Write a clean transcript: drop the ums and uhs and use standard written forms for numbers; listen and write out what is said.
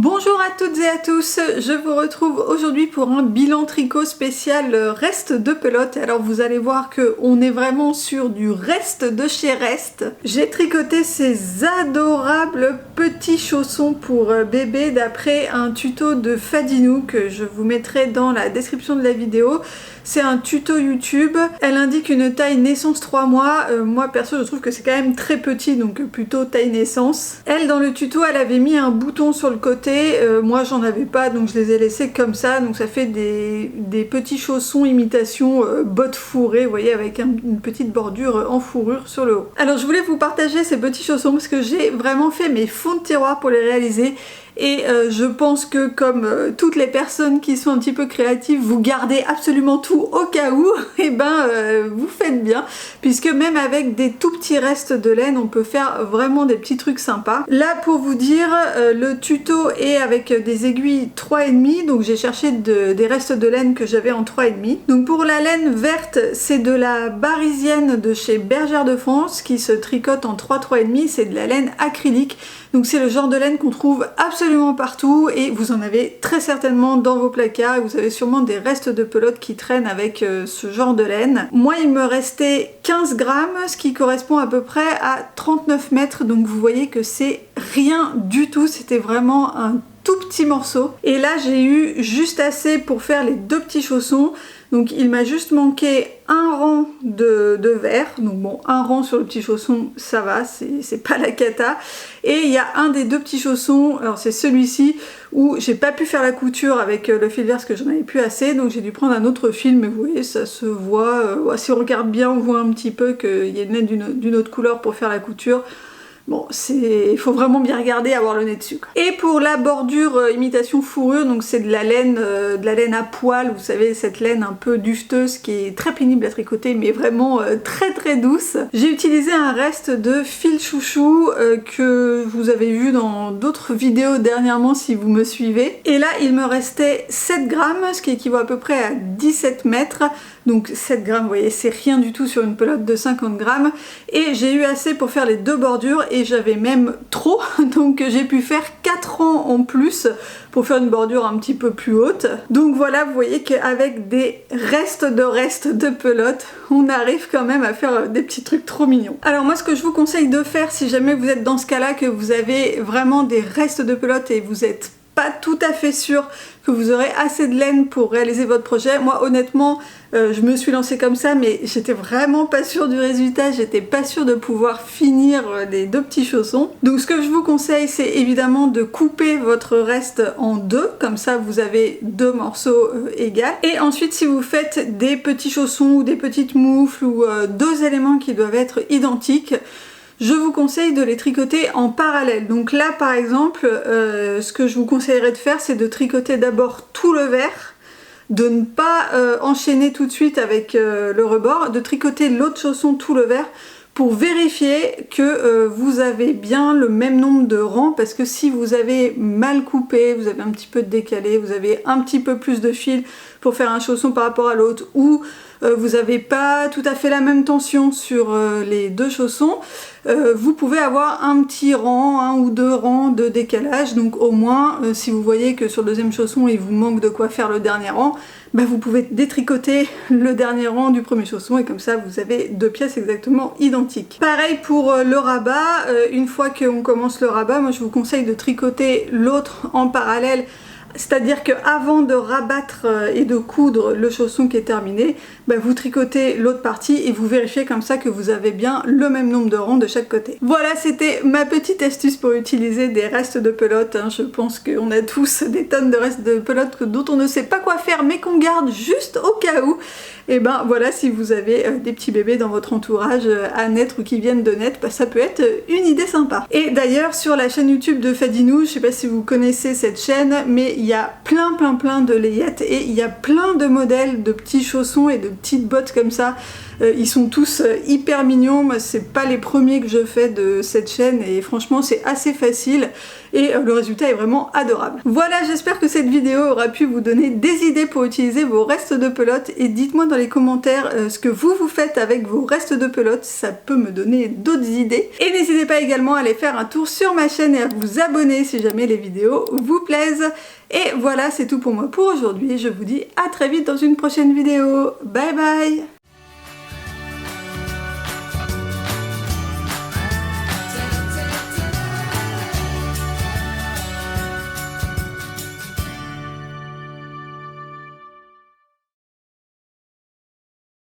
Bonjour à toutes et à tous, je vous retrouve aujourd'hui pour un bilan tricot spécial Reste de pelote. Alors vous allez voir qu'on est vraiment sur du reste de chez Reste. J'ai tricoté ces adorables petits chaussons pour bébé d'après un tuto de Fadinou que je vous mettrai dans la description de la vidéo. C'est un tuto YouTube, elle indique une taille naissance 3 mois, moi perso je trouve que c'est quand même très petit donc plutôt taille naissance. Elle dans le tuto elle avait mis un bouton sur le côté, moi j'en avais pas donc je les ai laissés comme ça, donc ça fait des petits chaussons imitation bottes fourrées, vous voyez, avec une petite bordure en fourrure sur le haut. Alors je voulais vous partager ces petits chaussons parce que j'ai vraiment fait mes fonds de tiroir pour les réaliser. Et je pense que comme toutes les personnes qui sont un petit peu créatives, vous gardez absolument tout au cas où, et ben vous faites bien, puisque même avec des tout petits restes de laine, on peut faire vraiment des petits trucs sympas. Là pour vous dire, le tuto est avec des aiguilles 3,5, donc j'ai cherché des restes de laine que j'avais en 3,5. Donc pour la laine verte, c'est de la Barisienne de chez Bergère de France qui se tricote en 3,5, c'est de la laine acrylique. Donc c'est le genre de laine qu'on trouve absolument partout et vous en avez très certainement dans vos placards et vous avez sûrement des restes de pelote qui traînent avec ce genre de laine. Moi il me restait 15 grammes, ce qui correspond à peu près à 39 mètres, donc vous voyez que c'est rien du tout, c'était vraiment un tout petit morceau. Et là j'ai eu juste assez pour faire les deux petits chaussons. Donc il m'a juste manqué un rang de verre, donc bon, un rang sur le petit chausson, ça va, c'est pas la cata. Et il y a un des deux petits chaussons, alors c'est celui-ci, où j'ai pas pu faire la couture avec le fil vert parce que j'en avais plus assez, donc j'ai dû prendre un autre fil, mais vous voyez, ça se voit, si on regarde bien, on voit un petit peu qu'il y a une laine d'une autre couleur pour faire la couture. Bon, il faut vraiment bien regarder, avoir le nez dessus, quoi. Et pour la bordure imitation fourrure, donc c'est de la laine à poil, vous savez, cette laine un peu duveteuse qui est très pénible à tricoter, mais vraiment très très douce. J'ai utilisé un reste de fil chouchou que vous avez vu dans d'autres vidéos dernièrement si vous me suivez. Et là, il me restait 7 grammes, ce qui équivaut à peu près à 17 mètres. Donc 7 grammes, vous voyez, c'est rien du tout sur une pelote de 50 grammes. Et j'ai eu assez pour faire les deux bordures et j'avais même trop. Donc j'ai pu faire 4 rangs en plus pour faire une bordure un petit peu plus haute. Donc voilà, vous voyez qu'avec des restes de pelote, on arrive quand même à faire des petits trucs trop mignons. Alors moi, ce que je vous conseille de faire, si jamais vous êtes dans ce cas-là, que vous avez vraiment des restes de pelote et vous êtes pas tout à fait sûr que vous aurez assez de laine pour réaliser votre projet. Moi honnêtement je me suis lancée comme ça mais j'étais vraiment pas sûre du résultat, j'étais pas sûre de pouvoir finir les deux petits chaussons. Donc ce que je vous conseille c'est évidemment de couper votre reste en deux, comme ça vous avez deux morceaux égaux. Et ensuite si vous faites des petits chaussons ou des petites moufles ou deux éléments qui doivent être identiques, je vous conseille de les tricoter en parallèle. Donc là par exemple, ce que je vous conseillerais de faire c'est de tricoter d'abord tout le vert, de ne pas enchaîner tout de suite avec le rebord, de tricoter l'autre chausson tout le vert pour vérifier que vous avez bien le même nombre de rangs, parce que si vous avez mal coupé, vous avez un petit peu décalé, vous avez un petit peu plus de fil pour faire un chausson par rapport à l'autre, ou vous n'avez pas tout à fait la même tension sur les deux chaussons, vous pouvez avoir un petit rang, un ou deux rangs de décalage. Donc au moins si vous voyez que sur le deuxième chausson il vous manque de quoi faire le dernier rang, bah vous pouvez détricoter le dernier rang du premier chausson et comme ça vous avez deux pièces exactement identiques. Pareil pour le rabat, une fois qu'on commence le rabat, moi je vous conseille de tricoter l'autre en parallèle. C'est-à-dire qu'avant de rabattre et de coudre le chausson qui est terminé, bah vous tricotez l'autre partie et vous vérifiez comme ça que vous avez bien le même nombre de rangs de chaque côté. Voilà, c'était ma petite astuce pour utiliser des restes de pelote. Je pense qu'on a tous des tonnes de restes de pelote dont on ne sait pas quoi faire mais qu'on garde juste au cas où. Et ben voilà, si vous avez des petits bébés dans votre entourage à naître ou qui viennent de naître, bah, ça peut être une idée sympa. Et d'ailleurs sur la chaîne YouTube de Fadinou, je sais pas si vous connaissez cette chaîne, mais il y a plein de layettes et il y a plein de modèles de petits chaussons et de petites bottes comme ça Ils sont tous hyper mignons. Moi, c'est pas les premiers que je fais de cette chaîne et franchement c'est assez facile et le résultat est vraiment adorable. Voilà, j'espère que cette vidéo aura pu vous donner des idées pour utiliser vos restes de pelote et dites-moi dans les commentaires ce que vous faites avec vos restes de pelote, ça peut me donner d'autres idées. Et n'hésitez pas également à aller faire un tour sur ma chaîne et à vous abonner si jamais les vidéos vous plaisent. Et voilà, c'est tout pour moi pour aujourd'hui. Je vous dis à très vite dans une prochaine vidéo. Bye bye!